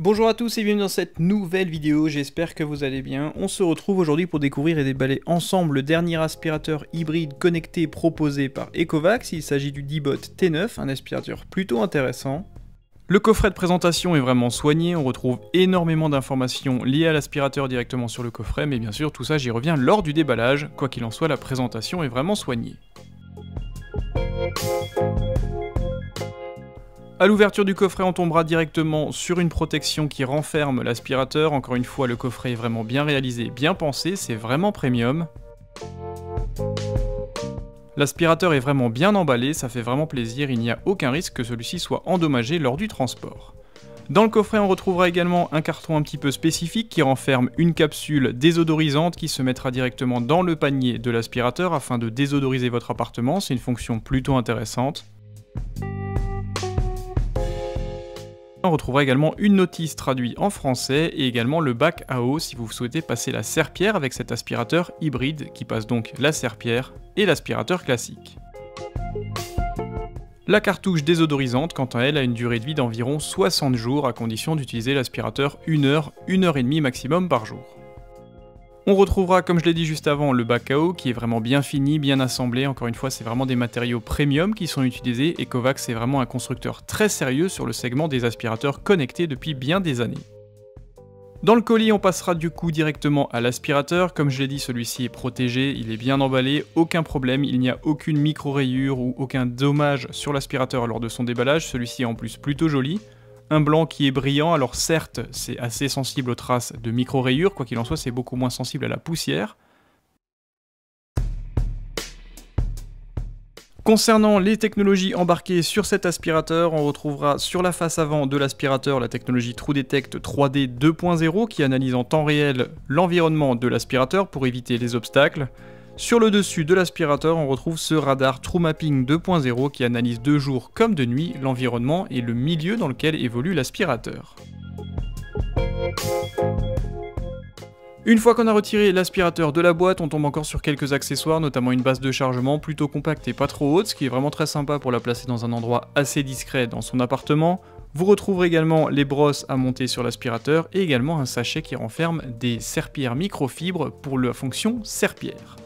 Bonjour à tous et bienvenue dans cette nouvelle vidéo, j'espère que vous allez bien. On se retrouve aujourd'hui pour découvrir et déballer ensemble le dernier aspirateur hybride connecté proposé par Ecovacs. Il s'agit du D-Bot T9, un aspirateur plutôt intéressant. Le coffret de présentation est vraiment soigné, on retrouve énormément d'informations liées à l'aspirateur directement sur le coffret, mais bien sûr tout ça j'y reviens lors du déballage. Quoi qu'il en soit, la présentation est vraiment soignée. A l'ouverture du coffret, on tombera directement sur une protection qui renferme l'aspirateur. Encore une fois, le coffret est vraiment bien réalisé, bien pensé, c'est vraiment premium. L'aspirateur est vraiment bien emballé, ça fait vraiment plaisir, il n'y a aucun risque que celui-ci soit endommagé lors du transport. Dans le coffret, on retrouvera également un carton un petit peu spécifique qui renferme une capsule désodorisante qui se mettra directement dans le panier de l'aspirateur afin de désodoriser votre appartement, c'est une fonction plutôt intéressante. On retrouvera également une notice traduite en français et également le bac à eau si vous souhaitez passer la serpillière avec cet aspirateur hybride qui passe donc la serpillière et l'aspirateur classique. La cartouche désodorisante, quant à elle, a une durée de vie d'environ 60 jours à condition d'utiliser l'aspirateur 1 heure, 1 heure et demie maximum par jour. On retrouvera, comme je l'ai dit juste avant, le bac à eau qui est vraiment bien fini, bien assemblé. Encore une fois, c'est vraiment des matériaux premium qui sont utilisés. Ecovacs est vraiment un constructeur très sérieux sur le segment des aspirateurs connectés depuis bien des années. Dans le colis, on passera du coup directement à l'aspirateur. Comme je l'ai dit, celui-ci est protégé, il est bien emballé, aucun problème, il n'y a aucune micro-rayure ou aucun dommage sur l'aspirateur lors de son déballage. Celui-ci est en plus plutôt joli. Un blanc qui est brillant, alors certes c'est assez sensible aux traces de micro-rayures, quoi qu'il en soit c'est beaucoup moins sensible à la poussière. Concernant les technologies embarquées sur cet aspirateur, on retrouvera sur la face avant de l'aspirateur la technologie TrueDetect 3D 2.0 qui analyse en temps réel l'environnement de l'aspirateur pour éviter les obstacles. Sur le dessus de l'aspirateur, on retrouve ce radar TrueMapping 2.0 qui analyse de jour comme de nuit l'environnement et le milieu dans lequel évolue l'aspirateur. Une fois qu'on a retiré l'aspirateur de la boîte, on tombe encore sur quelques accessoires, notamment une base de chargement plutôt compacte et pas trop haute, ce qui est vraiment très sympa pour la placer dans un endroit assez discret dans son appartement. Vous retrouverez également les brosses à monter sur l'aspirateur et également un sachet qui renferme des serpillères microfibres pour la fonction serpillière.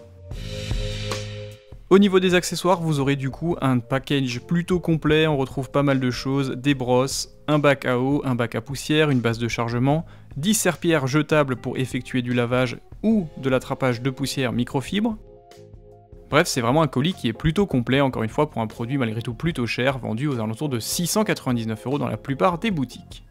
Au niveau des accessoires, vous aurez du coup un package plutôt complet, on retrouve pas mal de choses, des brosses, un bac à eau, un bac à poussière, une base de chargement, 10 serpillères jetables pour effectuer du lavage ou de l'attrapage de poussière microfibre. Bref, c'est vraiment un colis qui est plutôt complet, encore une fois pour un produit malgré tout plutôt cher, vendu aux alentours de 699 € dans la plupart des boutiques.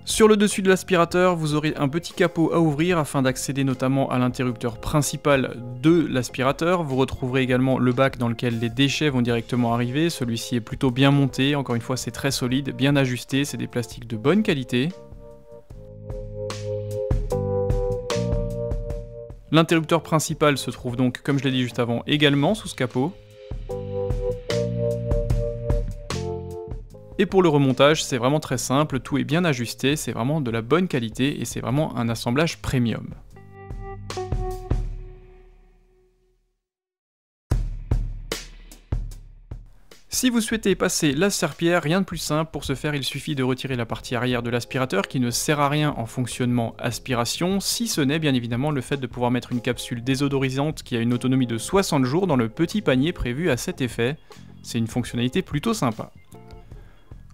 Sur le dessus de l'aspirateur, vous aurez un petit capot à ouvrir afin d'accéder notamment à l'interrupteur principal de l'aspirateur. Vous retrouverez également le bac dans lequel les déchets vont directement arriver. Celui-ci est plutôt bien monté, encore une fois c'est très solide, bien ajusté, c'est des plastiques de bonne qualité. L'interrupteur principal se trouve donc, comme je l'ai dit juste avant, également sous ce capot. Et pour le remontage, c'est vraiment très simple, tout est bien ajusté, c'est vraiment de la bonne qualité et c'est vraiment un assemblage premium. Si vous souhaitez passer la serpillière, rien de plus simple, pour ce faire il suffit de retirer la partie arrière de l'aspirateur qui ne sert à rien en fonctionnement aspiration, si ce n'est bien évidemment le fait de pouvoir mettre une capsule désodorisante qui a une autonomie de 60 jours dans le petit panier prévu à cet effet. C'est une fonctionnalité plutôt sympa.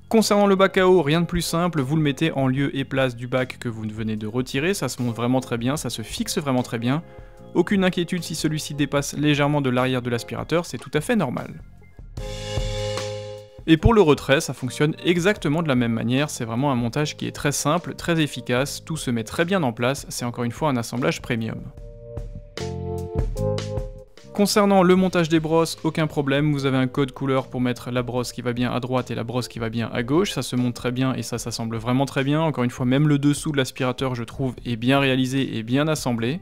Concernant le bac à eau, rien de plus simple, vous le mettez en lieu et place du bac que vous venez de retirer, ça se monte vraiment très bien, ça se fixe vraiment très bien. Aucune inquiétude si celui-ci dépasse légèrement de l'arrière de l'aspirateur, c'est tout à fait normal. Et pour le retrait, ça fonctionne exactement de la même manière, c'est vraiment un montage qui est très simple, très efficace, tout se met très bien en place, c'est encore une fois un assemblage premium. Concernant le montage des brosses, aucun problème, vous avez un code couleur pour mettre la brosse qui va bien à droite et la brosse qui va bien à gauche, ça se monte très bien et ça s'assemble vraiment très bien, encore une fois même le dessous de l'aspirateur je trouve est bien réalisé et bien assemblé.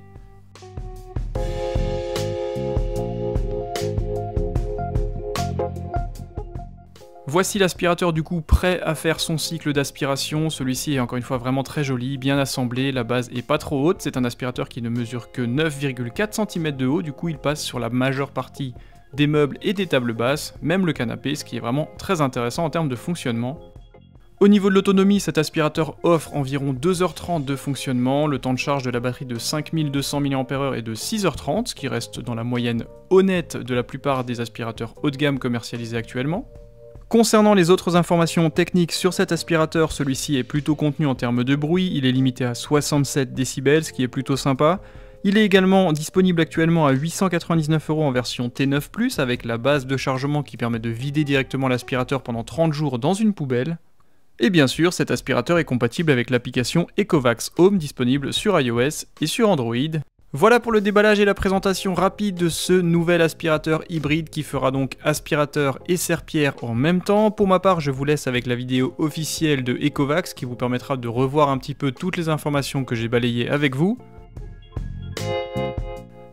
Voici l'aspirateur du coup prêt à faire son cycle d'aspiration, celui-ci est encore une fois vraiment très joli, bien assemblé, la base est pas trop haute, c'est un aspirateur qui ne mesure que 9,4 cm de haut, du coup il passe sur la majeure partie des meubles et des tables basses, même le canapé, ce qui est vraiment très intéressant en termes de fonctionnement. Au niveau de l'autonomie, cet aspirateur offre environ 2h30 de fonctionnement, le temps de charge de la batterie de 5200 mAh est de 6h30, ce qui reste dans la moyenne honnête de la plupart des aspirateurs haut de gamme commercialisés actuellement. Concernant les autres informations techniques sur cet aspirateur, celui-ci est plutôt contenu en termes de bruit, il est limité à 67 décibels, ce qui est plutôt sympa. Il est également disponible actuellement à 899 € en version T9+, avec la base de chargement qui permet de vider directement l'aspirateur pendant 30 jours dans une poubelle. Et bien sûr, cet aspirateur est compatible avec l'application Ecovacs Home disponible sur iOS et sur Android. Voilà pour le déballage et la présentation rapide de ce nouvel aspirateur hybride qui fera donc aspirateur et serpillère en même temps. Pour ma part, je vous laisse avec la vidéo officielle de Ecovacs qui vous permettra de revoir un petit peu toutes les informations que j'ai balayées avec vous.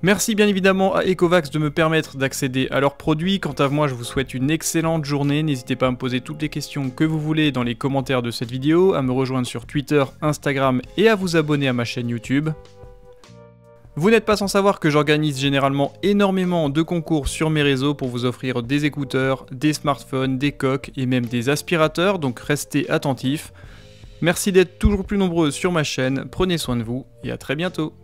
Merci bien évidemment à Ecovacs de me permettre d'accéder à leurs produits. Quant à moi, je vous souhaite une excellente journée. N'hésitez pas à me poser toutes les questions que vous voulez dans les commentaires de cette vidéo, à me rejoindre sur Twitter, Instagram et à vous abonner à ma chaîne YouTube. Vous n'êtes pas sans savoir que j'organise généralement énormément de concours sur mes réseaux pour vous offrir des écouteurs, des smartphones, des coques et même des aspirateurs, donc restez attentifs. Merci d'être toujours plus nombreux sur ma chaîne, prenez soin de vous et à très bientôt.